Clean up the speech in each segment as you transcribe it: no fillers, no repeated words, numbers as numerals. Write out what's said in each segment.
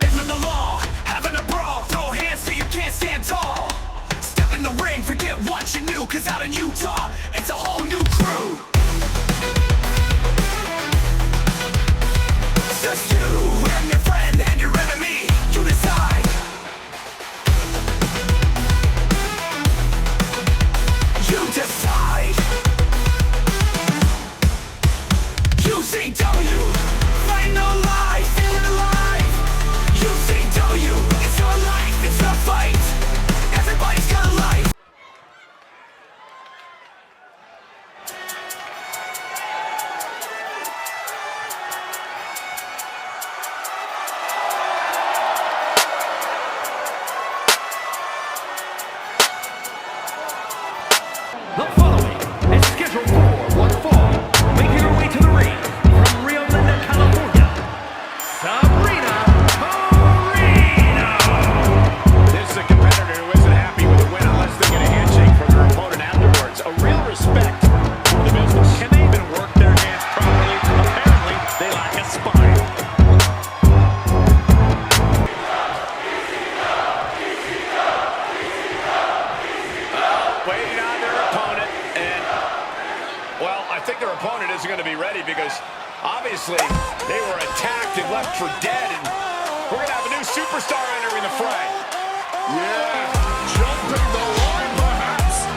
Isn't the law having a brawl? Throw hands so you can't stand tall. Step in the ring, forget what you knew, cause out in Utah, it's a whole new crew. Just you and your friend and your enemy, you decide. You decide. UCW, fight no life, feeling alive. UCW, it's your life, it's your fight. Everybody's got a life. The following is scheduled for one fall, making her way to the ring from Rio Linda, California, Sabrina Carino. This is a competitor who isn't happy with a win unless they get a handshake from their opponent afterwards. A real respect for the business. Can they even work their hands properly? Apparently, they lack a spine. Waiting on their opponent, and, well, I think their opponent isn't going to be ready because, obviously, they were attacked and left for dead, and we're going to have a new superstar entering the fray. Yeah, jumping the line perhaps,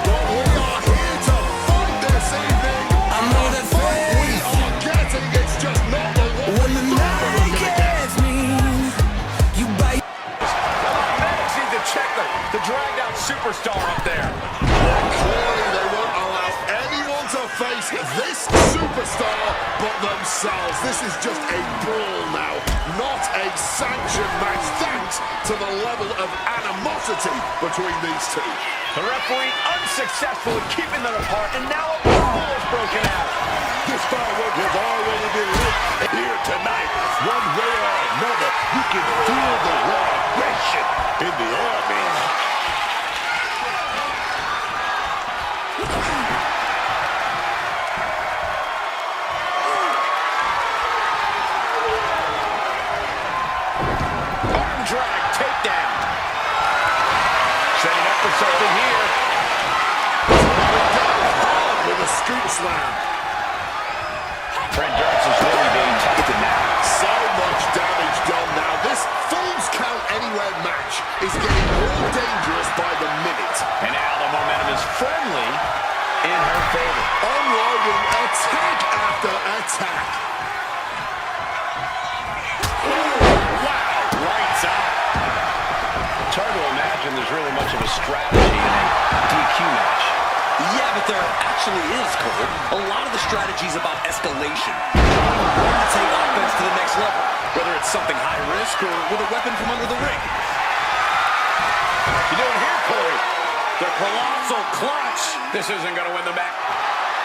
but we are here to fight this evening. I know that What we are getting, it's just not the one when the we thought we were night gonna get. gets me, you bite. Medics need to check the dragged out superstar up there. Clearly they won't allow anyone to face this superstar but themselves. This is just a brawl now, not a sanctioned match, thanks to the level of animosity between these two. The referee unsuccessful in keeping them apart, and now a brawl is broken out. This firework has already been lit here tonight. One way or another, you can feel the raw aggression in the air, man. Arm drag takedown. Setting up for something here. Hard with a scoop slam. Trent Dartson's really being tested now. So much damage done now. This Falls Count Anywhere match is getting more dangerous by the minute. And now the momentum is firmly in her favor. Unloading attack after attack. Wow, lights out. It's hard to imagine there's really much of a strategy in a DQ match. Yeah, but there actually is, Cole. A lot of the strategy is about escalation. Wanting to take offense to the next level, whether it's something high risk or with a weapon from under the ring. You doing here, Corey? The colossal clutch. This isn't going to win the match.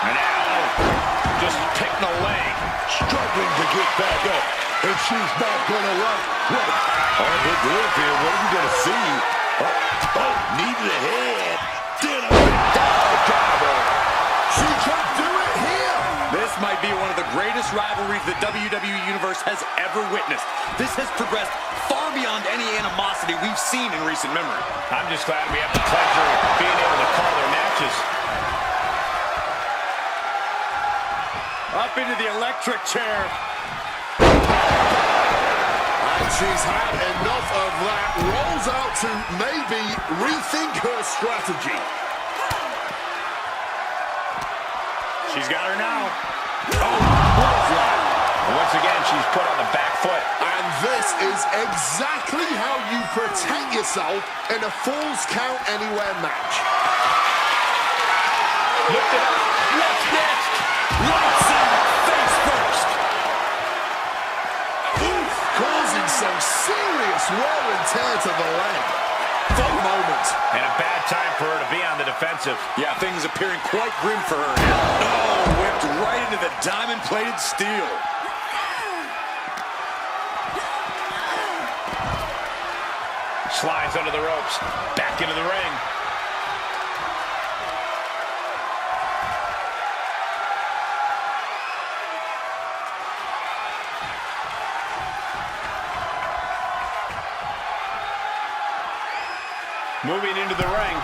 And now, just picking a leg. Struggling to get back up. And she's not gonna like what? Oh, big lift here. What are you gonna see? Oh, knee to the head. Then a down driver. She can do it here. This might be one of the greatest rivalries the WWE Universe has ever witnessed. This has progressed far beyond any animosity we've seen in recent memory. I'm just glad we have the pleasure of being able to call their matches. Up into the electric chair. And she's had enough of that. Rolls out to maybe rethink her strategy. She's got her now. Oh, bloodline. And once again, she's put on the back foot. And this is exactly how you protect yourself in a Falls Count Anywhere match. Lift it up. What's next? Lights out, face first. Oof, causing some serious wear and tear to the leg. Fun moment. And a bad time for her to be on the defensive. Yeah, things appearing quite grim for her now. Oh, whipped right into the diamond-plated steel. slides under the ropes. Back into the ring. Moving into the ring.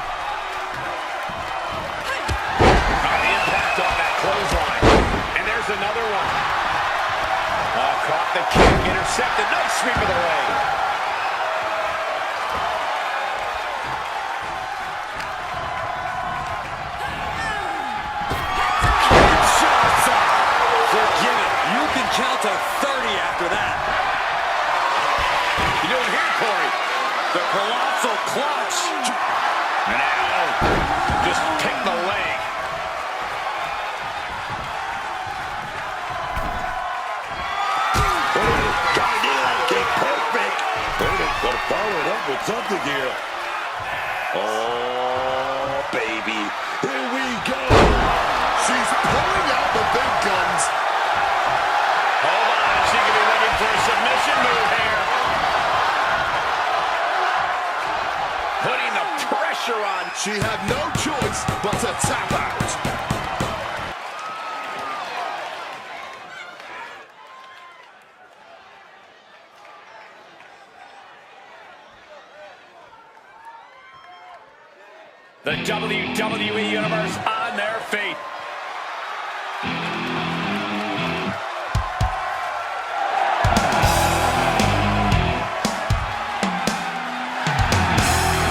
The impact on that clothesline. And there's another one. Caught the kick, intercepted. Nice sweep of the leg. Forget it. You can count to 30 after that. You doing here, Corey? The colossal clutch. Now, just pick the leg. Gotta do that kick perfect. Gotta follow it up with something here. Oh, baby. Here we go. She's pulling out the big guns. Hold on, she could be looking for a submission move here. Putting the pressure on. She had no choice but to tap out. The WWE Universe on their feet.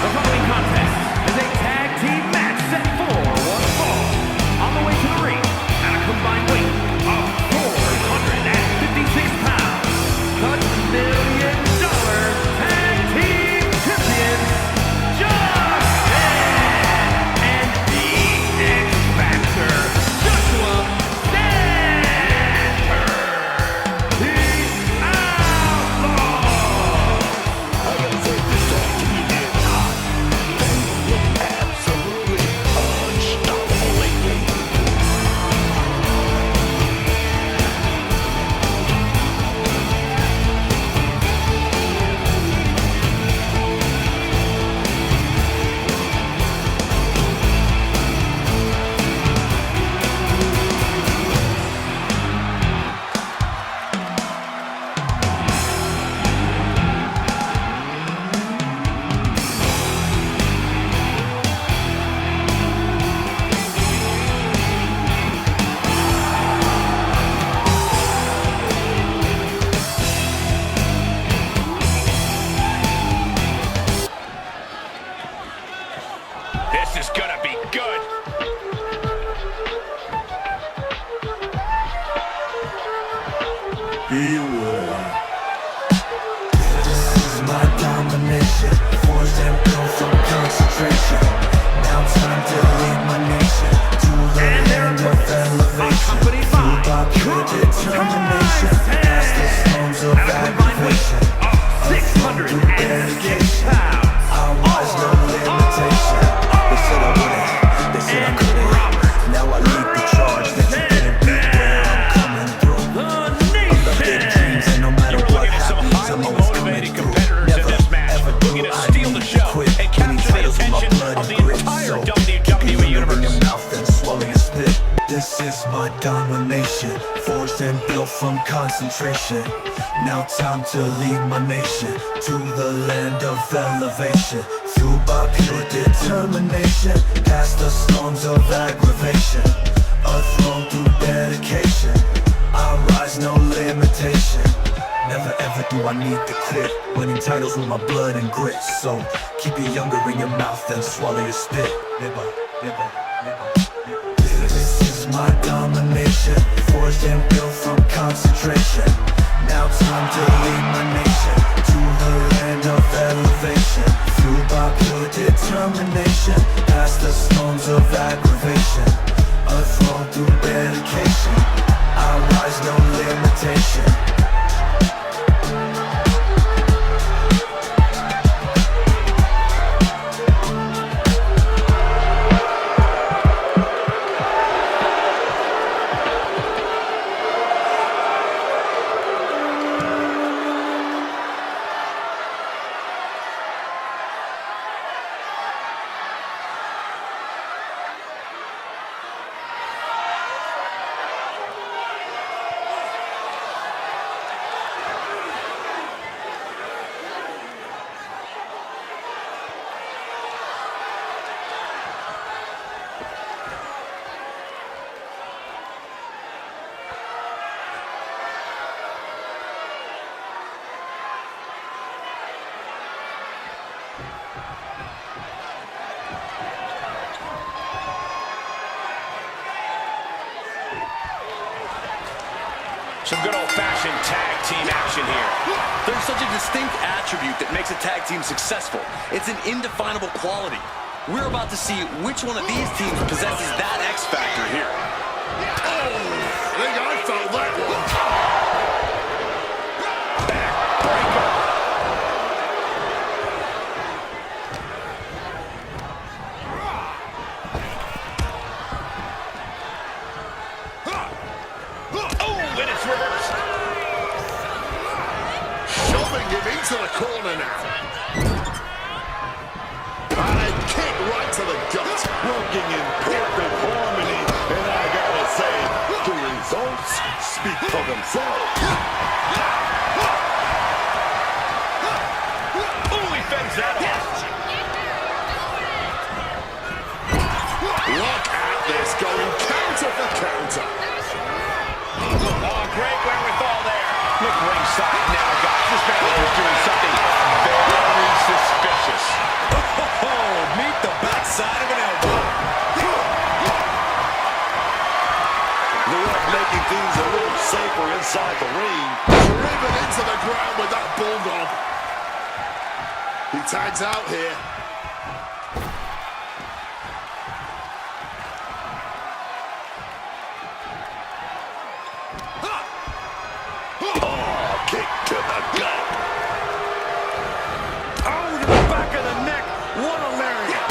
The following contest is a tag team match set for one fall. On the way to the ring, at a combined weight of 456 pounds, the $1 million tag team champions, Justin and the X Factor, Joshua Stanford, the Outlaws. I gotta say, this tag team is hot. They look absolutely unstoppable lately. This is gonna be good. This is my domination, forced and built from concentration. Now time to lead my nation to the end of elevation. Through popular determination, past the storms of aggravation. A throne through dedication, I was no limitation. They said I wouldn't, they said I couldn't. Now I lead the charge that you didn't beat where I'm coming through. I'm the big dreams and no matter We're what looking at some happens, highly I'm always motivated coming through. competitors in this match. Ever Looking to steal the show and capture the attention of the entire WWE Universe. Mouth and swallow your spit. This is my domination, forged and built from concentration. Now time to lead my nation to the land of elevation. Fueled by pure determination, past the storms of aggravation. A throne through dedication, I rise no limitation. Never ever do I need to quit, winning titles with my blood and grit. So keep your younger in your mouth and swallow your spit. This is my domination, forged and built from concentration. Now time to lead my nation to the land of elevation. Fueled by pure determination, past the storms of aggravation. A throne through dedication, I rise no limitation. Some good old-fashioned tag team action here. There's such a distinct attribute that makes a tag team successful. It's an indefinable quality. We're about to see which one of these teams possesses that X factor here. I think I felt that one. Oh, and it's reversed. Shoving him into the corner now. And a kick right to the gut. Working in perfect harmony, and I gotta say, the results speak for themselves. Oh, he fends that off. Look at this, going counter for counter. Oh, great wherewithal there. Look ringside now, guys. This manager's doing something very suspicious. Oh, meet the backside of an elbow. The ref making things a little safer inside the ring. Driven into the ground with that bulldog. He tags out here. Oh, kick to the gut. Oh, to the back of the neck. What a lariat.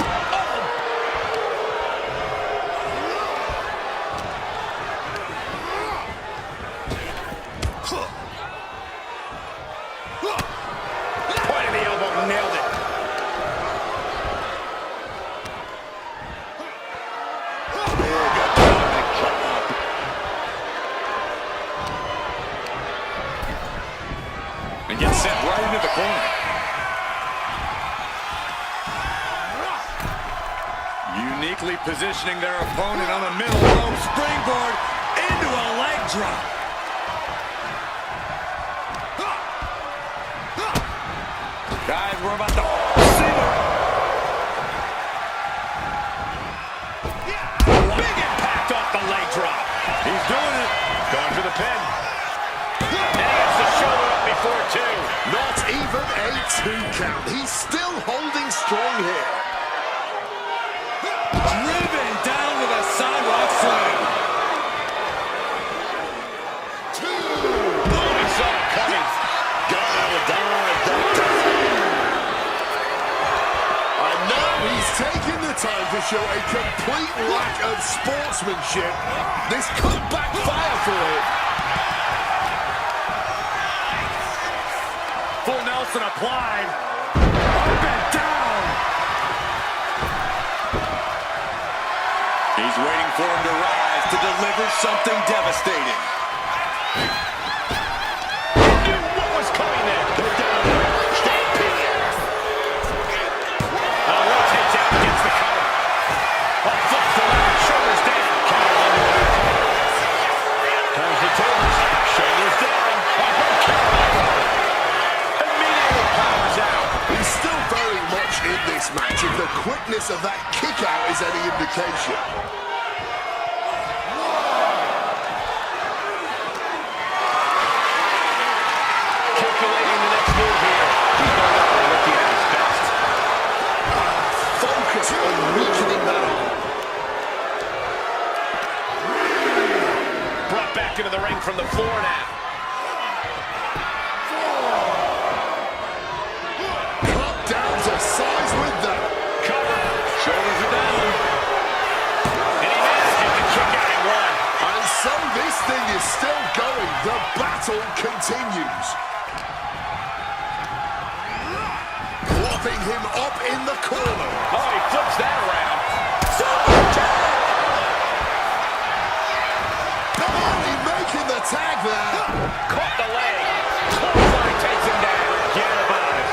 Point of the elbow, nailed it. Big atomic chop. And gets sent right into the corner. Uniquely positioning their opponent on the middle rope springboard into a leg drop. Guys, we're about to see Big impact off the leg drop. He's doing it. Going for the pin. And he gets the shoulder up before two. Not even a 2 count. He's still holding strong here. Driven down with a sidewalk slam. Oh, he saw it coming. Got out of dive that time. And now he's taking the time to show a complete lack of sportsmanship. This could backfire for him. Full Nelson applied. Up and down. He's waiting for him to rise to deliver something devastating. Knew what was coming there. They're down there. Stampede. Rotates out against the cover. Oh, flips the left, shoulders down. Counter on the way. Turns the tables. Shoulders down. Immediately powers out. He's still very much in this match, if the quickness of that kick out is any indication. Calculating the next move here. He's no longer looking at his best. Focus on weakening that arm. Brought back into the ring from the floor now. Cut down to size with that. Cover. Shoulders are down. And he manages to kick out at one. And so this thing is still going. The battle continues. Plopping him up in the corner. Oh, he flips that around. Barely making the tag there. Caught the leg. Clothesline takes him down. Get about it.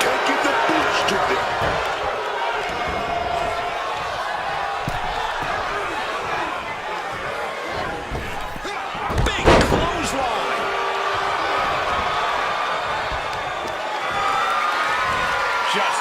Taking the boots to him. Big clothesline. Just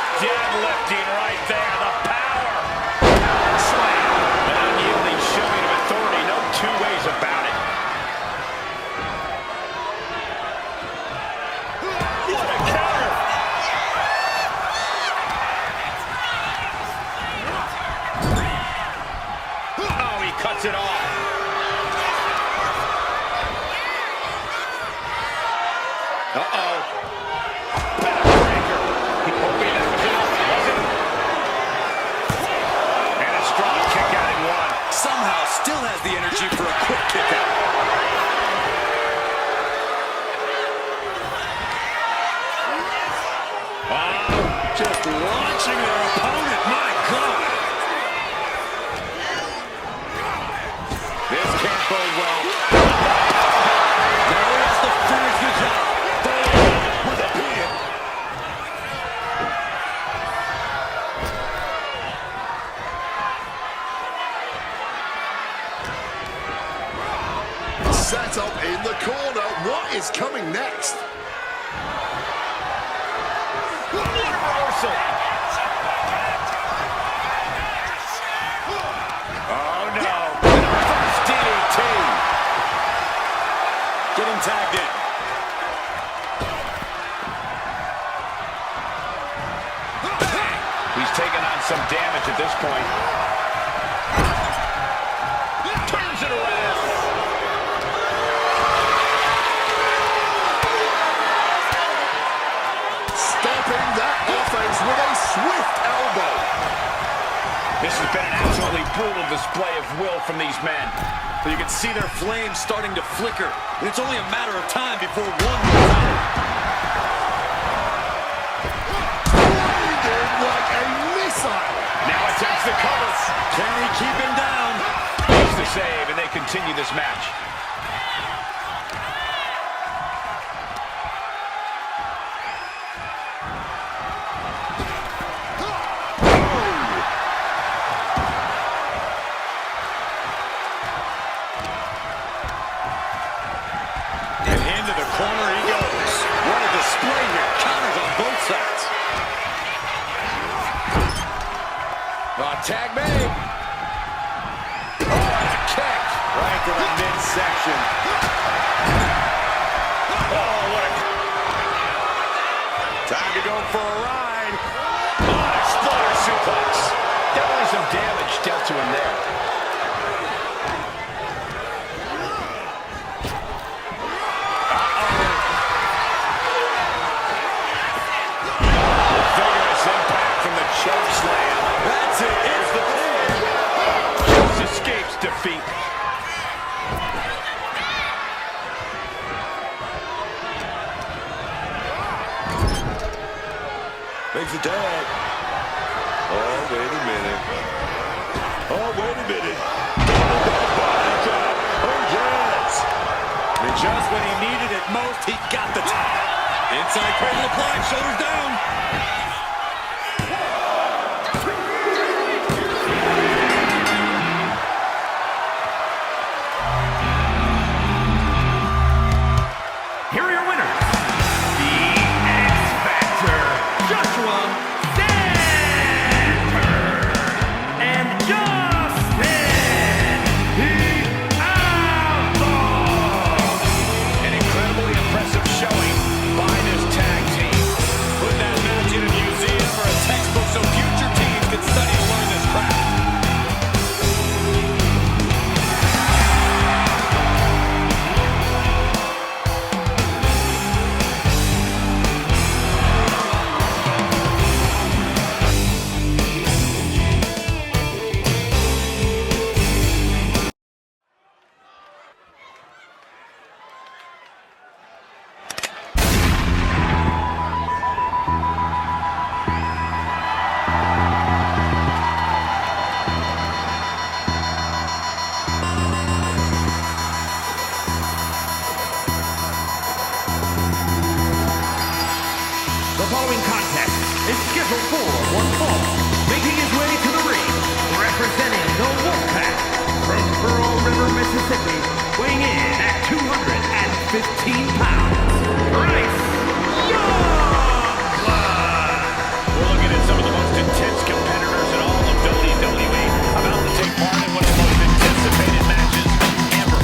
Uh-oh. Backbreaker. Hoping that was enough, was it? And a strong kick out in one. Somehow still has the energy for a quick kick out. Just launching their opponent. My God. This can't bode well. Now he has to finish the job. With a beat. Set up in the corner. What is coming next? What a reversal. Oh, no. Reverse DDT. Getting tagged in. He's taking on some damage at this point. Turns it around. Stopping that offense with a swift elbow. This has been an absolutely brutal display of will from these men. But you can see their flames starting to flicker. And it's only a matter of time before one goes out. Blinded like a missile. Now attempts the cover. Can he keep him down? Makes the save, and they continue this match. And into the corner he goes. What a display here. Counters on both sides. Tag made. Oh, and a kick. Right to the midsection. Oh, what a... Time to go for a ride. Oh, exploder suplex. Definitely some damage dealt to him there. Vigorous impact from the choke slam. That's it. It's the pin. Just escapes defeat. Makes a tag. Oh, wait a minute. Oh, wait a minute. Body drop. Oh, yes. And just when he needed it most, he got the tag. Inside cradle applied, shoulders down. Here are your winners, the X Factor, Joshua Stanford, and Justin the Outlaw. An incredibly impressive showing by this tag team. Put that match in a museum or a textbook so future teams can study and learn this craft. The following contest is scheduled for one fall, making his way to the ring, representing the Wolfpack from Pearl River, Mississippi, weighing in at 215 pounds, Bryce Youngblood. We're looking at some of the most intense competitors in all of WWE, about to take part in one of the most anticipated matches ever.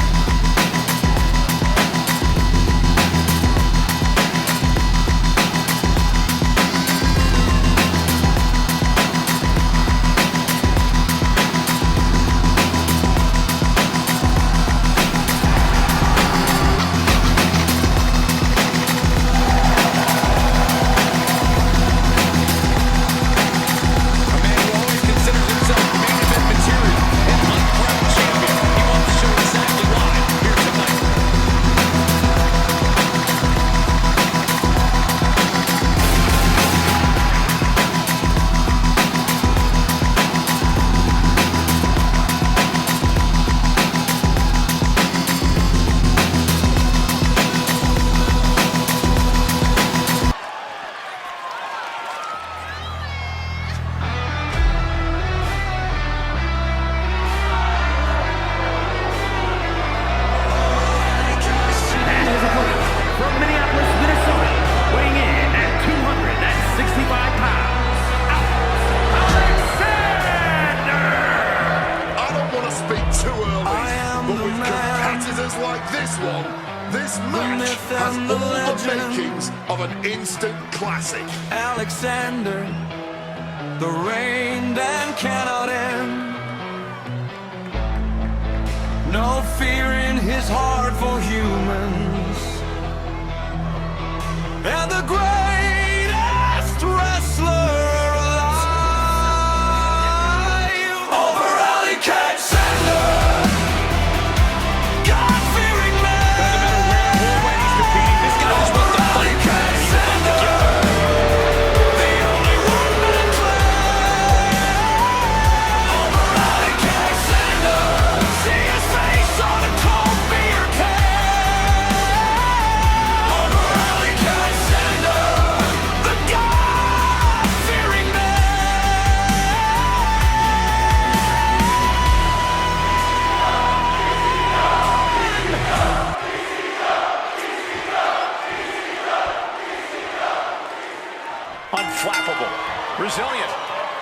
like this one, this match has all the makings of an instant classic. Alexander, the reign that cannot end. No fear in his heart for humans. And the greatest wrestler alive. Over Alexander, God-fearing man. Doesn't matter where or when he's competing, this guy just wants to fight. The only one that plays. Over Alexander, see his face on a cold beer can. Over Alexander, the God-fearing man. Unflappable, resilient,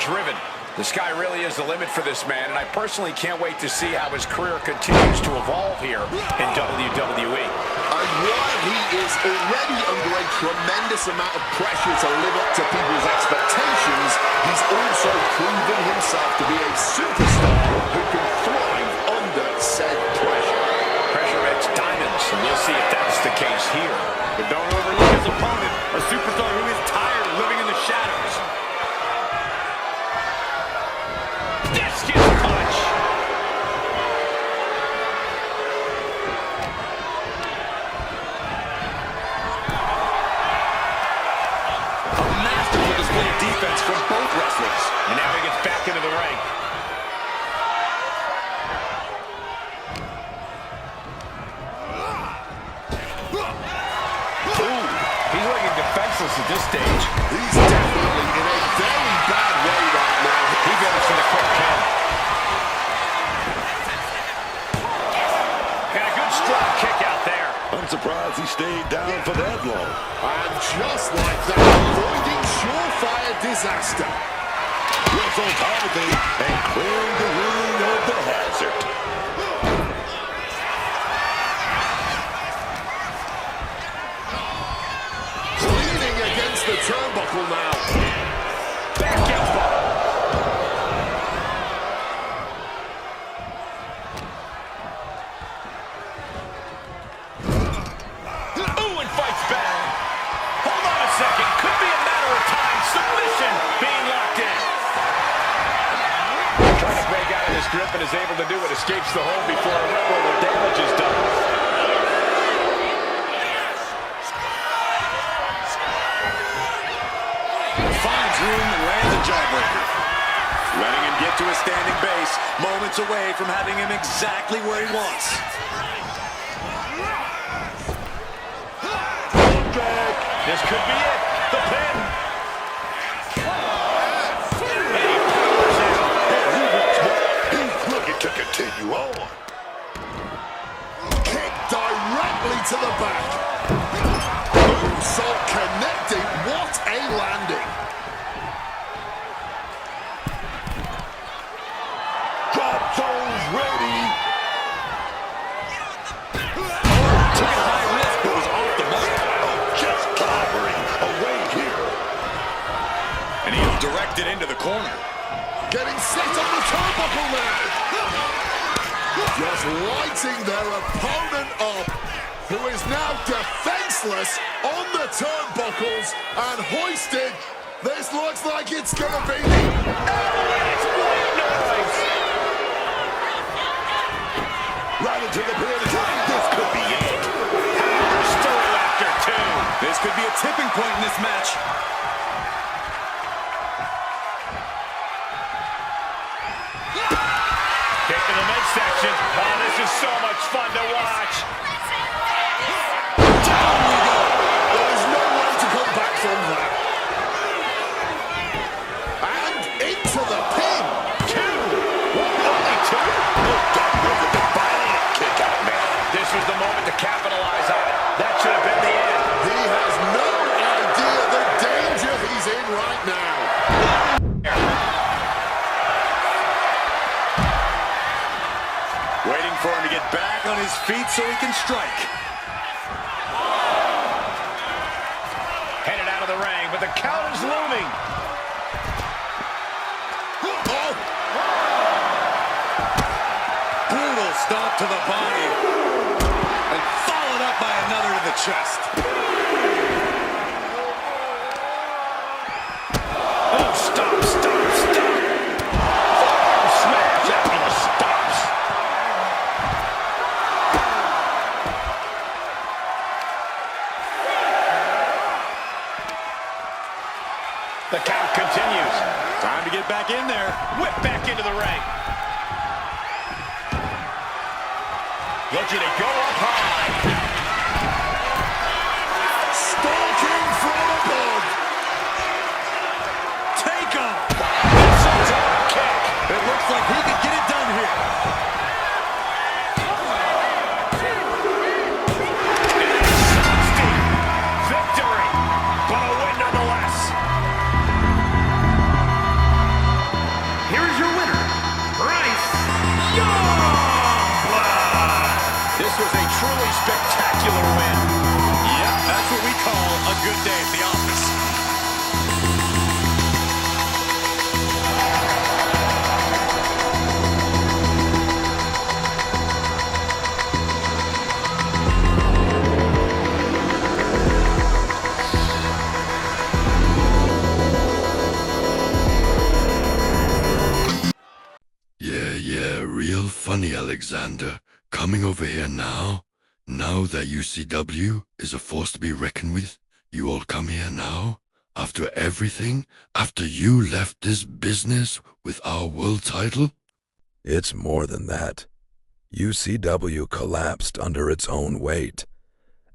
driven. The sky really is the limit for this man, and I personally can't wait to see how his career continues to evolve here in WWE. And while he is already under a tremendous amount of pressure to live up to people's expectations, he's also proven himself to be a superstar who can thrive under said pressure. Pressure makes diamonds, and we'll see if that's the case here. But don't overlook his opponent, a superstar who is tired of living in the shadows. Discus punch! A masterful display of defense from both wrestlers. And now he gets back into the ring. He's looking defenseless at this stage. He's definitely in a very bad way right now. He goes for the quick count. And a good strong kick out there. I'm surprised he stayed down for that long. And just like that, avoiding surefire disaster. Gets on top of it and clearing the ring of the hazard. Leaning against the turnbuckle now. Back elbow. Ooh, and fights back. Hold on a second. Could be a matter of time. Submission being locked in. Trying to break out of this grip and is able to do it. Escapes the hold before irreparable damage is done. Finds room and lands a jawbreaker. Letting him get to a standing base, moments away from having him exactly where he wants. This could be it. The pin. And he powers out. He's looking to continue on. Kick directly to the back. Moonsault connecting. What a landing. Drop zones ready. Took a high risk, but was off the mark. Just clobbering away here. And he is directed into the corner. Getting set on the turnbuckle now. Just lighting their opponent up, who is now defenseless on the turnbuckles and hoisted. This looks like it's going to be the Avalanche White Noise. Right into the pin. This could be it. Story after two. This could be a tipping point in this match. Kick to the midsection. Oh, this is so much fun to watch. Down we go. There is no way to come back from that. And into the pin. Two. Only two. Kick out, man. This was the moment to capitalize on it. That should have been the end. He has no idea the danger he's in right now. Waiting for him to get back on his feet so he can strike. Headed out of the ring, but the count is looming. Brutal stomp to the body. And followed up by another to the chest. Oh, stop. Forearm smash after the stops. The count continues. Time to get back in there. Whip back into the ring. Looking to go up high. Stalking from above. Take him. This is a kick. It looks like he could get it done here. Victory, but a win nonetheless. Here is your winner, Bryce Young. This was a truly spectacular win. Yep, that's what we call a good day at the office. Yeah, real funny, Alexander. Coming over here now? Now that UCW is a force to be reckoned with? You all come here now? After everything? After you left this business with our world title? It's more than that. UCW collapsed under its own weight,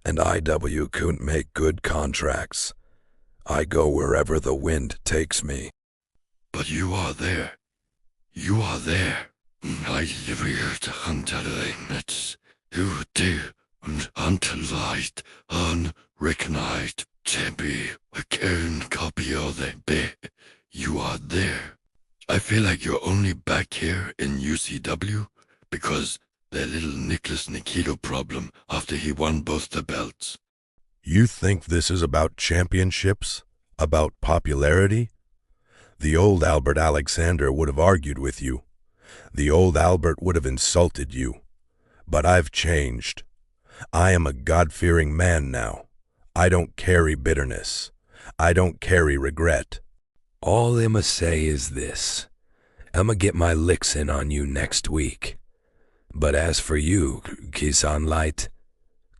and IW couldn't make good contracts. I go wherever the wind takes me. But you are there. You are there. I wird Hunterlein who do and Hunterlight unrecognized Tempe a copy of the bit. You are there. I feel like you're only back here in UCW because that little Nicholas Nikito problem after he won both the belts. You think this is about championships? About popularity? The old Albert Alexander would have argued with you. The old Albert would have insulted you. But I've changed. I am a God-fearing man now. I don't carry bitterness. I don't carry regret. All I'ma say is this. I'ma get my licks in on you next week. But as for you, Kisan Light,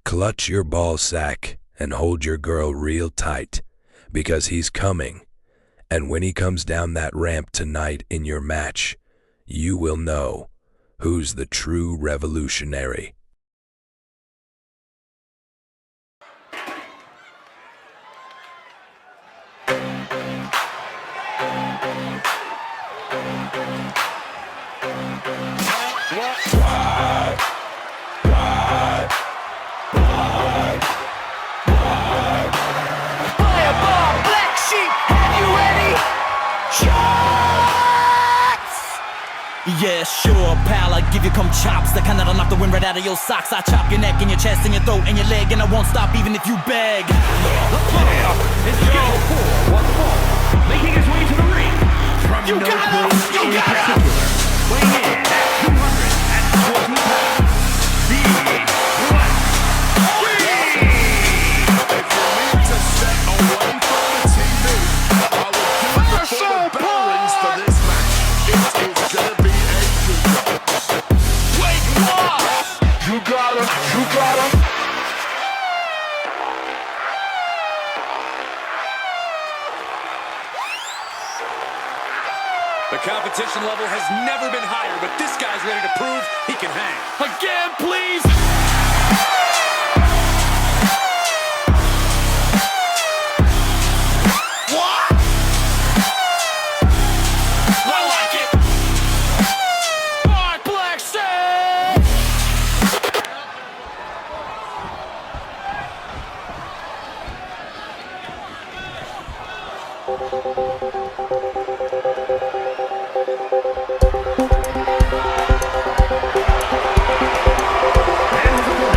clutch your ball sack and hold your girl real tight, because he's coming. And when he comes down that ramp tonight in your match, you will know who's the true revolutionary. Fireball, black sheep, have you ready? Shots! Yeah, sure, pal, I give you come chops. The kind that'll knock the wind right out of your socks. I chop your neck and your chest and your throat and your leg, and I won't stop even if you beg. It's scheduled for one fall, making his way to the ring from You no got place him! You in got him! particular, weighing in at 220 pounds, the Black If you need to step away from the TV, I will give you full bell rings for this match. It is gonna be a good one. Wait, what? You got him. You got him. The competition level has never been higher, but this guy's ready to prove he can hang. Again, please! What? I like it! Mark Blackstone! and his opponent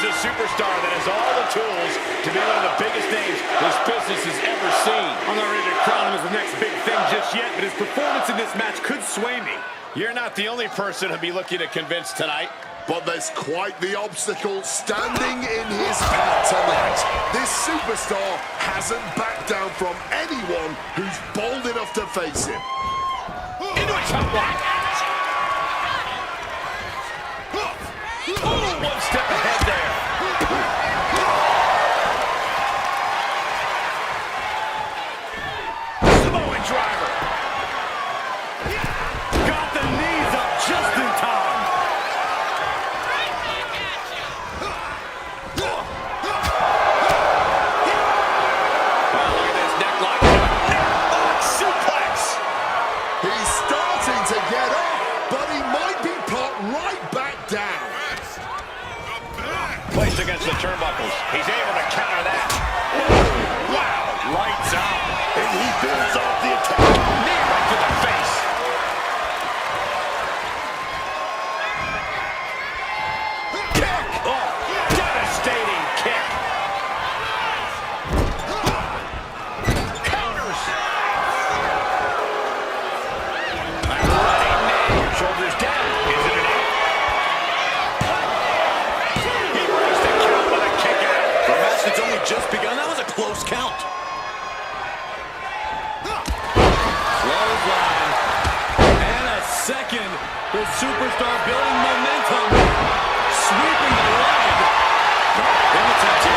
is a superstar that has all the tools to be one of the biggest names this business has ever seen. I'm not ready to crown him as the next big thing just yet, but his performance in this match could sway me. You're not the only person he'll be looking to convince tonight. But there's quite the obstacle standing in his path tonight. This superstar hasn't backed down from anyone who's bold enough to face him. Into a chop block. Oh, one step ahead there. Samoan driver. Got the knees up just in time. Oh, look at this necklock. Necklock suplex. He's starting to get up, but he might be put right back down. Placed against the turnbuckles. He's able to counter that. Wow, lights out. And he builds off the attack. Knee right to the face. Kick. Oh, devastating kick. Counters. Running knee. Shoulders down. Is it an out? He raised the count with a kick out. For a match that's only just begun, that was a close count. Clothesline. And a second. The superstar building momentum. Sweeping the leg. Imitate.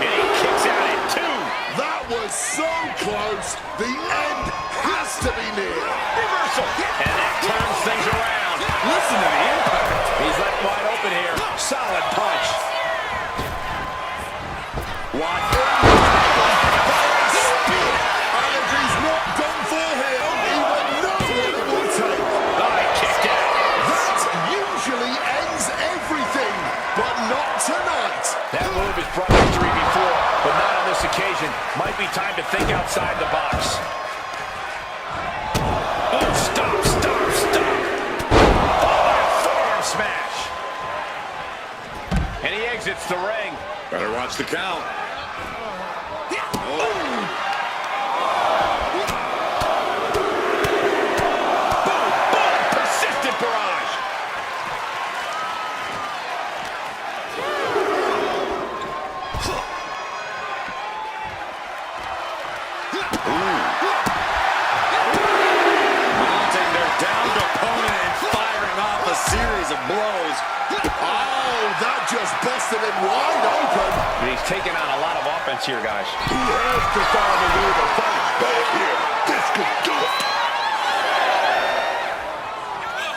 And he kicks out at 2. That was so close. The end has to be near. Reversal. And that turns things around. Listen to the impact. He's left wide open here. Solid punch. What? And if he's not done for here, he will know what it will take. Oh, he kicked out. That usually ends everything, but not tonight. That move has brought victory before, but not on this occasion. Might be time to think outside the box. Oh, stop, stop, stop. Oh, a forearm smash. And he exits the ring. Better watch the count. Persistent barrage. Mounting their downed opponent and firing off a series of blows. Oh, that just busted him wide open. He's taking on a lot of offense here, guys. He has to find a way to fight back here. This could do it.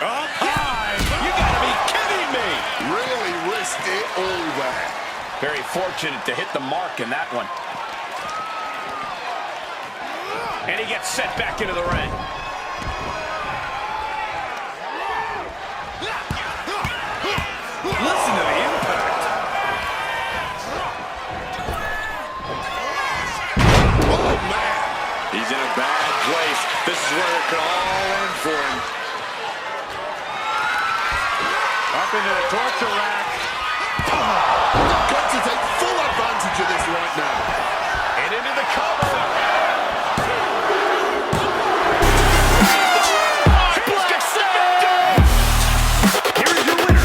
Up high. You gotta be kidding me. Really risked it all there. Very fortunate to hit the mark in that one. And he gets set back into the ring. Listen to the impact. Oh, man. He's in a bad place. This is where it could all end for him. Up into the torture rack. Got to take full advantage of this right now. And into the cover. Here's your winner.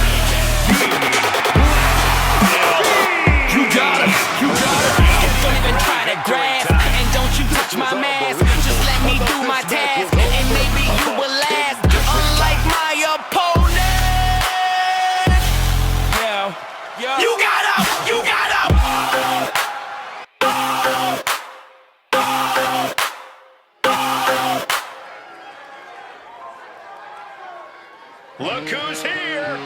Don't even try to grasp, and don't you touch my mask. Just let me do my task, and maybe you will last. Unlike my opponent. Yeah. You got up. You got up. Look who's here.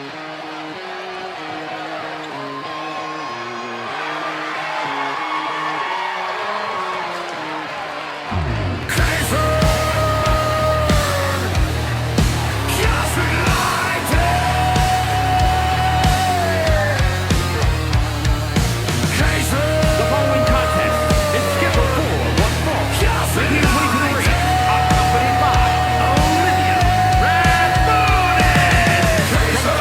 The following contest is scheduled for one fall. Making his way to the ring, accompanied by Olivia Rasmussen. From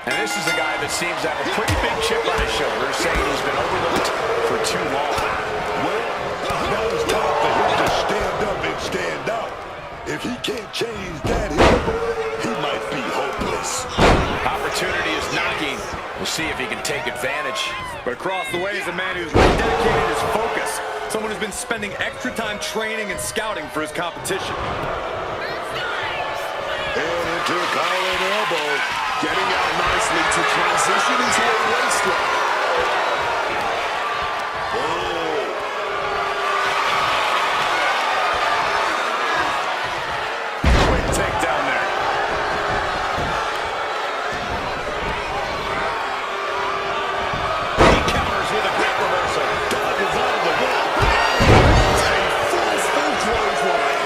And this is a guy that seems to have a pretty big chip on his shoulder, saying he's been overlooked for too long. Well, now it's time for him to stand up and stand out. If he can't change that hip, he might be hopeless. Opportunity is knocking. We'll see if he can take advantage. But across the way is a man who's dedicated his focus. Someone who's been spending extra time training and scouting for his competition. And into collar elbow. Getting out nicely to transition into a waistlock. Quick takedown there. He counters with a great reversal. Dodges out of the way. A forceful clothesline.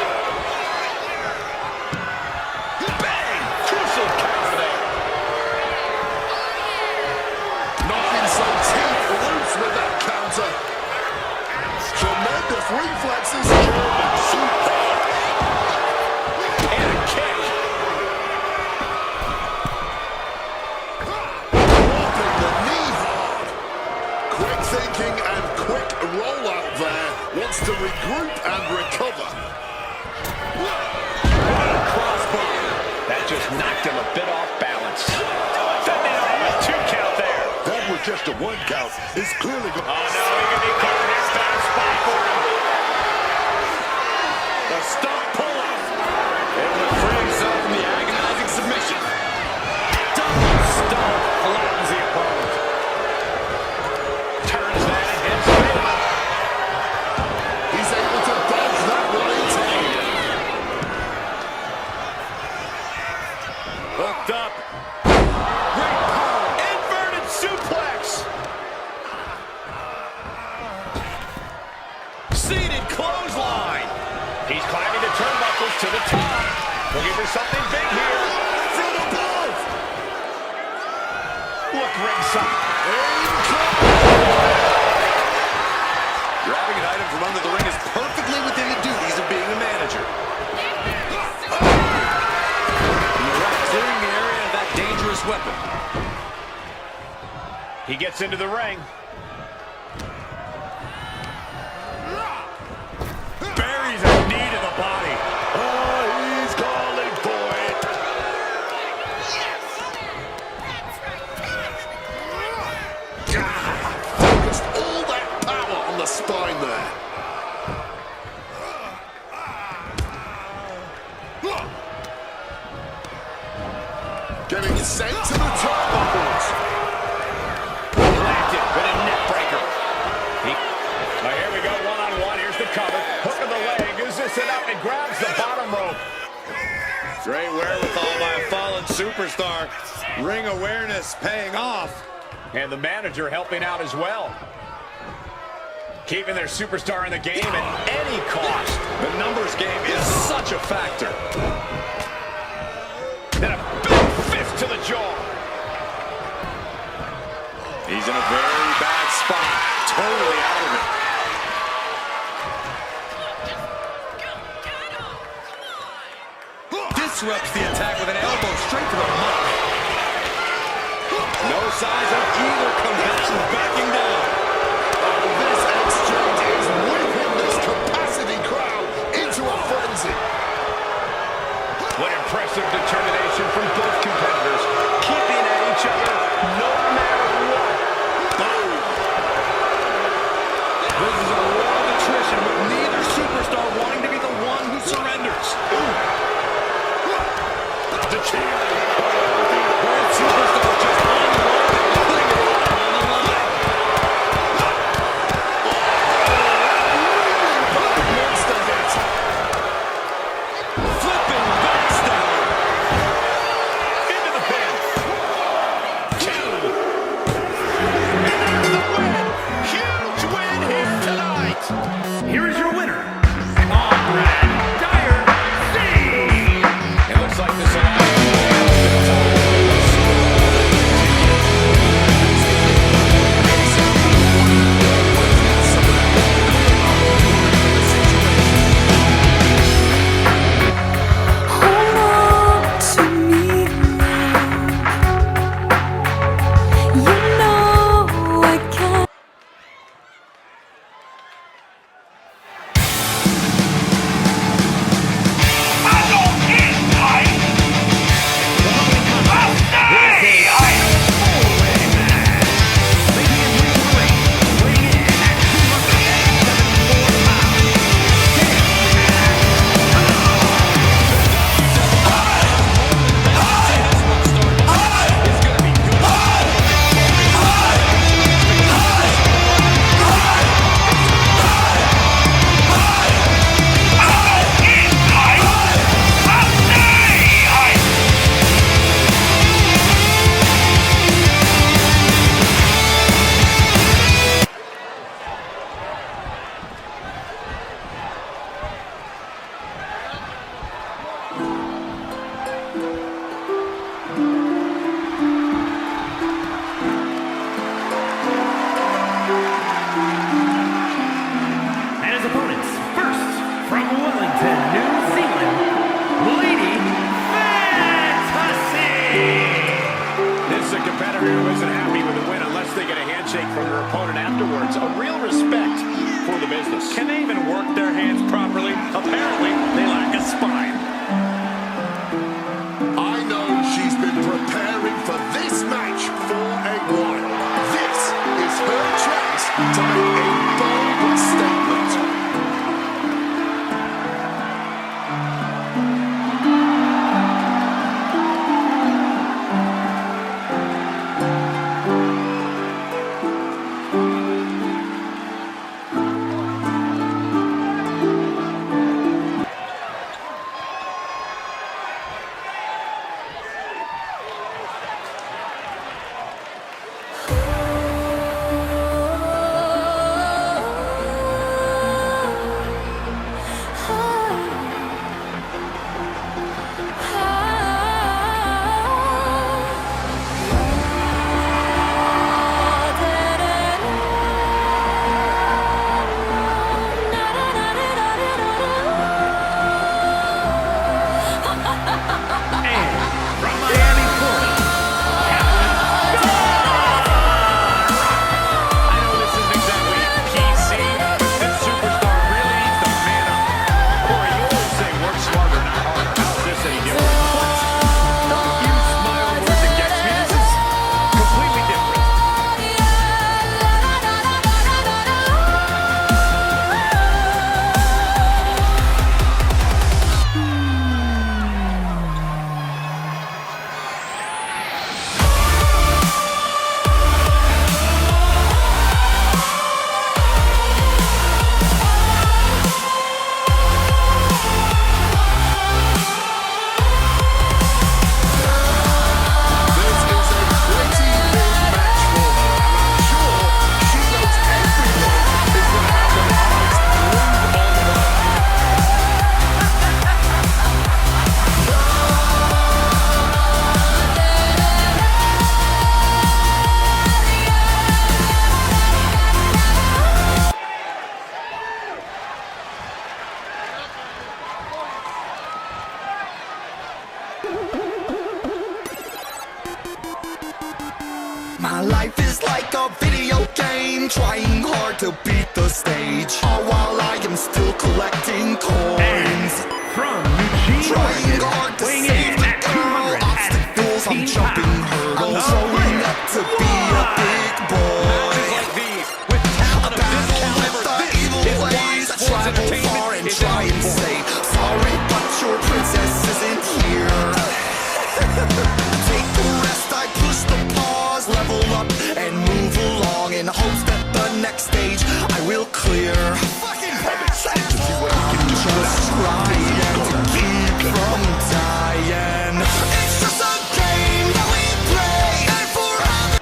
Bang! Crucial counter there. Knocking some teeth loose with that counter. Tremendous reflexes. German suplex. And a kick. Dropping the knee hard. Quick thinking and quick rollout there. Wants to regroup and recover. Crossbody. That just knocked him a bit off balance. Fending off a 2 count there. That was just a 1 count. It's clearly going. Oh no, he can be caught in this bad spot for him. The stop pull out. Able to free himself from the agonizing submission. Double stomp flattens the opponent. Turns that in his favor. He's able to dodge that one in time. Hooked up. Great power. Inverted suplex. Seated clothesline. He's climbing the turnbuckles to the top. Looking for something big here. From above. Look ringside. Grabbing an item from under the ring is perfectly within the duties of being a manager. And the ref clearing the area of that dangerous weapon. He gets into the ring. Buries a knee to the body. Oh, he's calling for it. Focused all that power on the spine there. Getting sent to the turnbuckles. Planted with a neck breaker. Now here we go, one-on-one. Here's the cover. Hook of the leg. Is this enough? And grabs the bottom rope. Great wherewithal by a fallen superstar. Ring awareness paying off. And the manager helping out as well. Keeping their superstar in the game at any cost. The numbers game is such a factor. Then a big fist to the jaw. He's in a very bad spot. Totally out of it. disrupts the attack with an elbow straight to the mouth. No signs of either combatant backing down. This exchange is whipping this capacity crowd into a frenzy. What impressive determination from both competitors, keeping at each other no matter what. Boom. This is a war of attrition with neither superstar wanting to be the one who surrenders. The champ. Both superstars just unloading, putting it all on the line. Monster hit. Flipping backstabber. Into the pin. 2. And there's the win. Huge win here tonight. Here is your winner, Conrad Dyer C. It looks like this alliance. Hold on to me now. You know I can't. And his opponents, first from Wellington, New Zealand, Lady Fantasy. This is a competitor who isn't happy with the win unless they get a handshake from their opponent afterwards. A real respect for the business. Can they even work their hands properly? Apparently, they lack a spine. I know she's been preparing for this match for a while. This is her chance to make a bold statement. My life is like a video game, trying hard to beat the stage, all while I am still collecting coins. From Eugene, Trying hard to weighing save in the at girl, 200 obstacles, I'm jumping hurdles, growing up to be a big boy. Like these, with talent of this caliber, The this evil is why ways, I sports travel entertainment far and is try and important. say sorry, but your princess isn't here. Take the rest, I push the pause, level up and move along in hopes that the next stage I will clear. Just trying to keep from dying. It's just a game that we play and forever.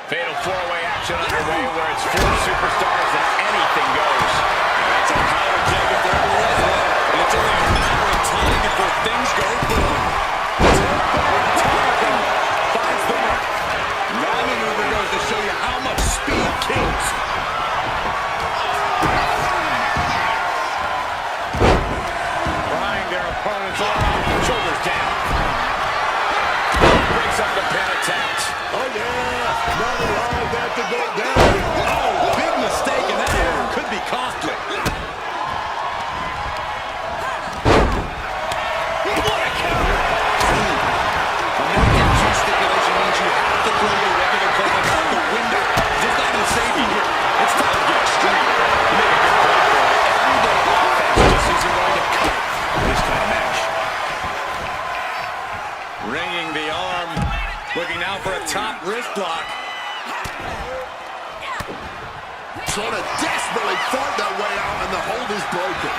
Fatal four-way action underway where it's four superstars and anything goes. That's a power jug if there ever was one. And it's only a matter of time before things go boom. Finds the mark. That maneuver goes to show you how much speed kills. Prying their opponent's arm, shoulders down. Breaks up the pin attempt. Oh, yeah. Not allowed that to go down. Oh, big mistake, and that error could be costly. What a counter! American G stipulation means you have to throw your regular opponent out the window. Just not going to save you here. It's time to get extreme. You make a good play for it. Everyday offense just isn't going to cut it in this kind of match. Ringing the arm. Looking now for a top wrist lock. Trying to desperately fight their way out, and the hold is broken.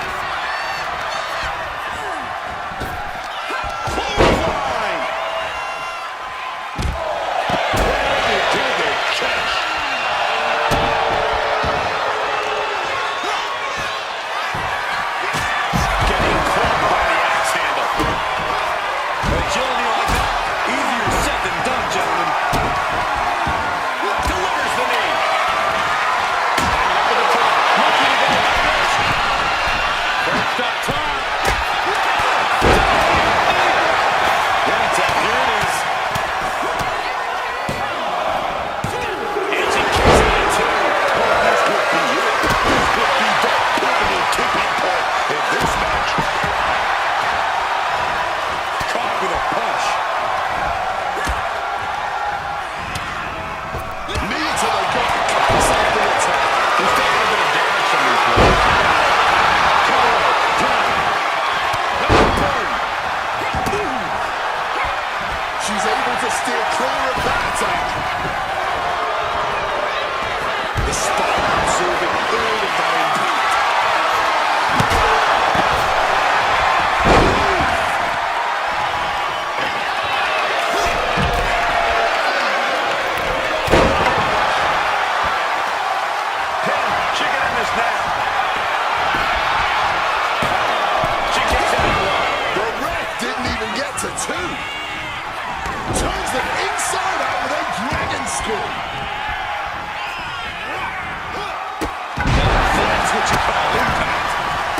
Clothesline. To the chest. Getting caught by the axe handle. Agility like that, easier said than done, gentlemen. Delivers the knee. And up to the top. Looking to go like this. First up top. One tap. Here it is. And she kicks it in two. This could be it. This could be the pivotal tipping point in this match. Caught with a punch. Knee to the gut, cuts off the attack. He's taking a bit of damage from these blows. She's able to steer clear of that attack. The spine absorbing all of that impact. She can end this now. She kicks out of one. The ref didn't even get to two. Turns them inside out with a dragon screw. That's what you call impact.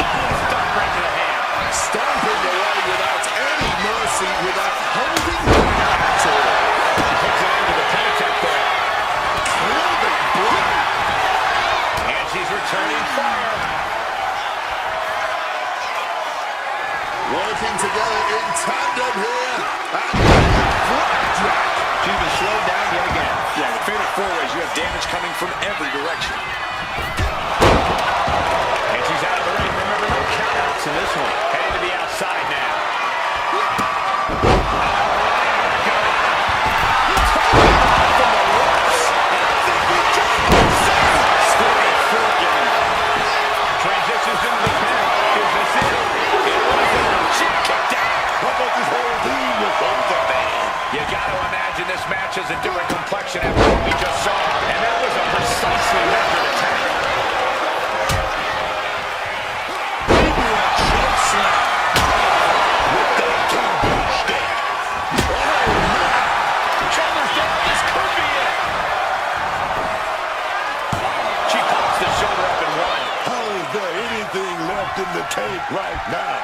Oh, stop right to the hand. Stomping away without any mercy, without holding back at all. Puts it into the pin attempt there. Clubbing blow. And she's returning fire. Working together in tandem here. And blackjack. She's been slowed down yet again. Yeah, with fatal four-ways, you have damage coming from every direction. And she's out of the ring. Remember, no countouts in this one. Heading to the outside now. Transitions into the pin. Is this it? It wasn't. She kicked out. How about this whole thing with both of them? You got to imagine this match has a different complexion after what we just saw. And that was a precisely measured attack. Maybe a choke slam. With the combo stick. Shoulders down. This could be it. ring right now.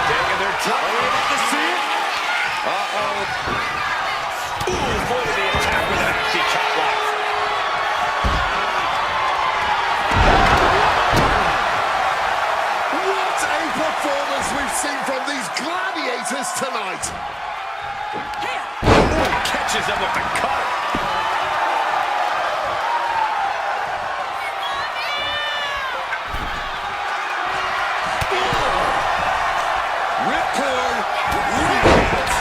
Taking their time. Are we about to see it? Ooh, avoided the attack with a nasty chop block. What a performance we've seen from these gladiators tonight. Ooh, catches him with the cut. Ripcord, react.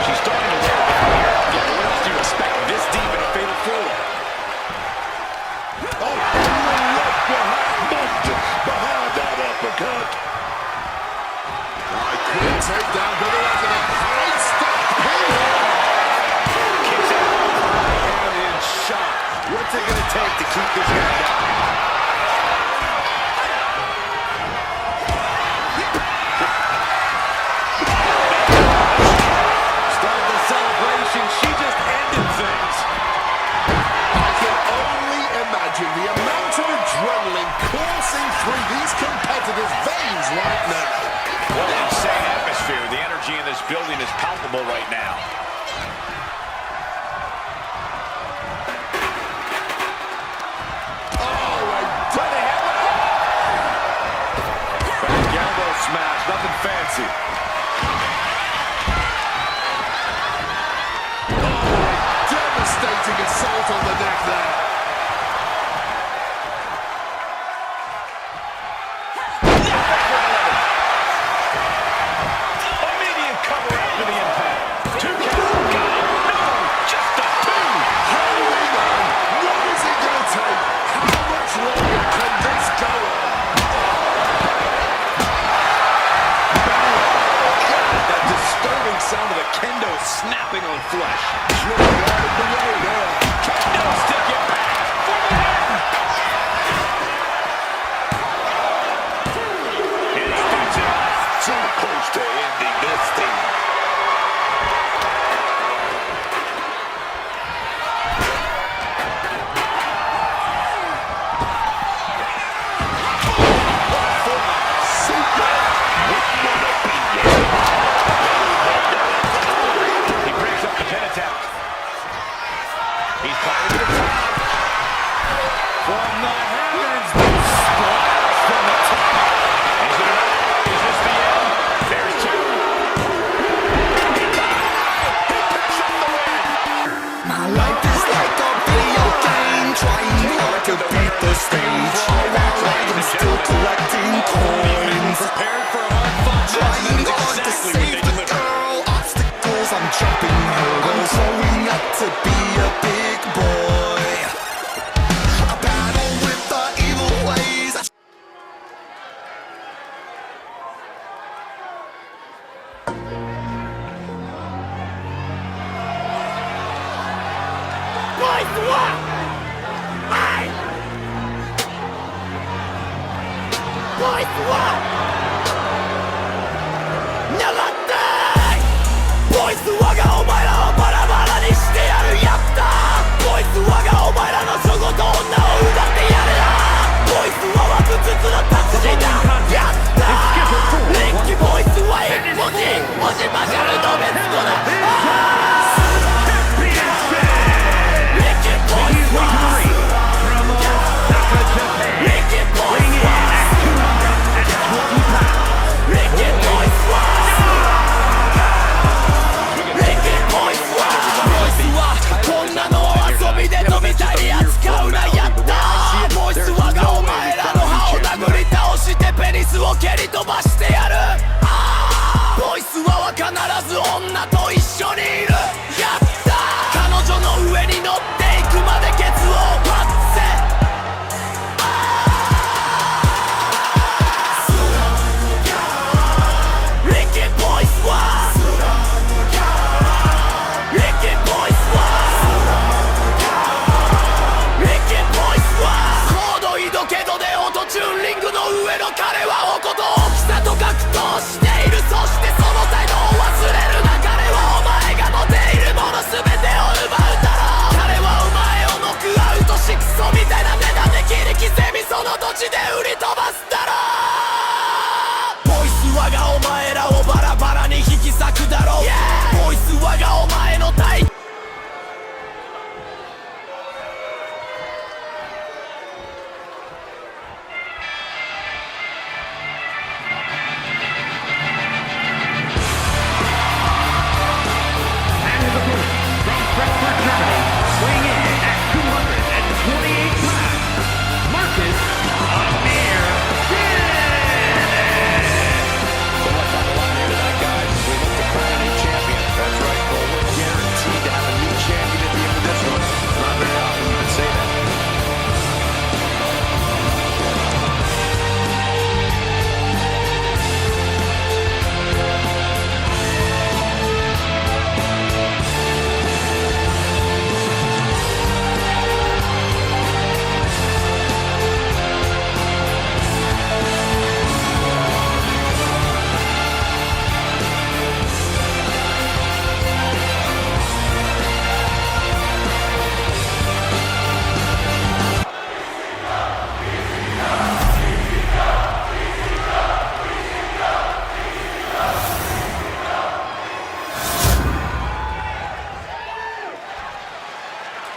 She's starting to wear down here. Yeah, what else do you expect this deep in a fatal four? Oh, right behind that uppercut. Quick takedown, but they're after that high step pinfall. Kicks out. And in shock. What's it going to take to keep this guy down? Start the celebration. She just ended things. I can only imagine the amount of adrenaline coursing through these competitors' veins right now. What an insane atmosphere. The energy in this building is palpable right now. Back elbow smash, nothing fancy. Devastating assault on the neck there. Immediate cover after the impact. 2 count. Got it. No, just a 2. Holding on. What is it going to take? How much longer can this go on? That disturbing sound of a kendo snapping on flesh. Kendo stick it back for the win. Institute. So close to ending this thing. He breaks up the pin attempt. He's climbing to the top. From the heavens, the splash from the top. Is it enough? Is this the end? There's 2. He picks up the win. My life is like a video game, trying hard to beat the stage. I'm still collecting coins, Prepared for a hard-fought match. trying That's hard to exactly what save they the delivered. girl. Obstacles, I'm jumping hurdles, growing up to be a big boy. I battle with the evil ways. From Osaka, Japan, weighing in at 220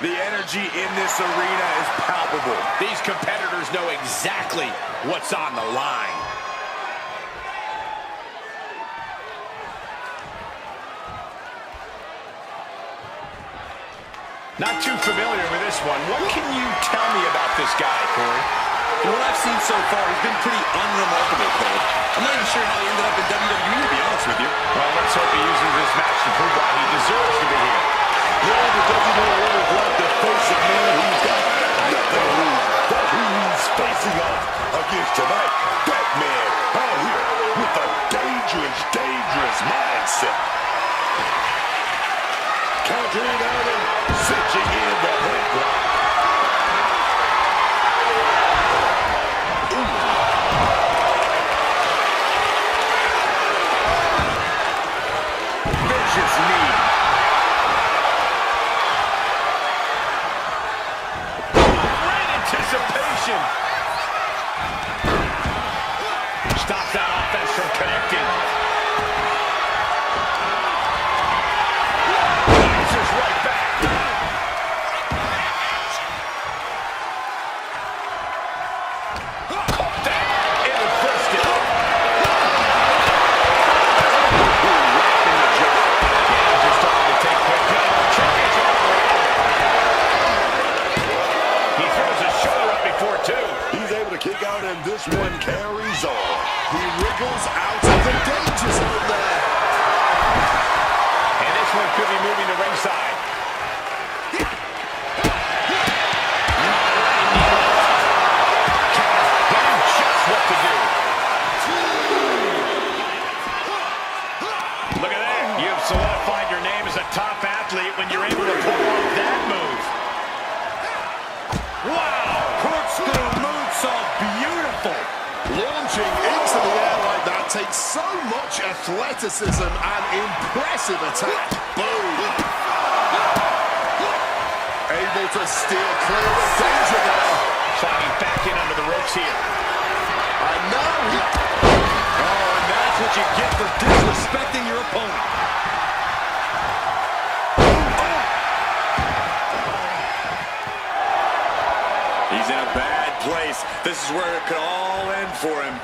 The energy in this arena is palpable. These competitors know exactly what's on the line. Not too familiar with this one. What can you tell me about this guy, Corey? From what I've seen so far, he's been pretty unremarkable, Cole. I'm not even sure how he ended up in WWE, to be honest with you. Well, let's hope he uses this match to prove why he deserves to be here. Yeah, the WWE would like to face a man who's got nothing to lose, but who he's facing off against tonight. That man out here with a dangerous mindset. Countering out and cinching in the headlock. Vicious knee. Great anticipation. Stops that offense from connecting. Answers right back. Caught that in the brisket. Wrapping the jaw. Games are starting to take quick change. He throws his shoulder up before two. He's able to kick out, and this one carries on. He wriggles out of the danger zone there. And this one could be moving to ringside. Just what to do. Look at that. You have solidified your name as a top athlete when you're able to pull off that move. Wow. Corkscrew moonsault. Beautiful. Launching into the air like that takes so much athleticism and impressive attack. Boom. Able to steer clear of danger there. Sliding back in under the ropes here. And now he... Oh, and that's what you get for disrespecting your opponent. He's in a bad place. This is where it could all end for him.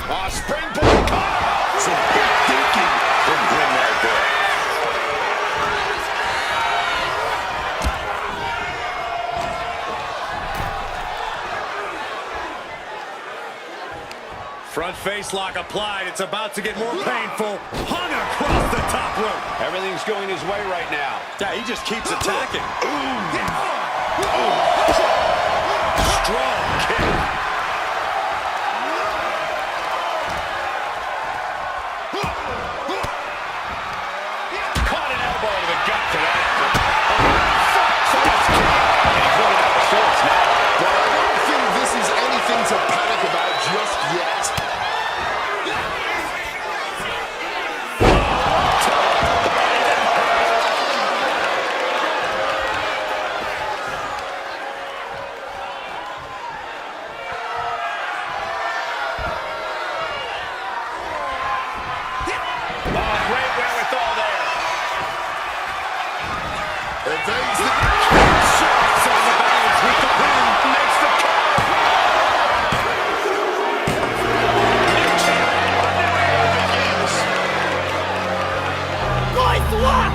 Oh, springboard. Some big thinking from him right there. Front face lock applied. It's about to get more painful. Hung across the top rope. Everything's going his way right now. Yeah, he just keeps attacking. Strong kick. Caught an elbow to the gut for that. So that's kick. And he's running out of sorts now. But I don't think this is anything to panic about just yet. Great wherewithal there. Evades the... Shots on the balance with the win. Makes the cover. New champion. A new era begins. Nice one!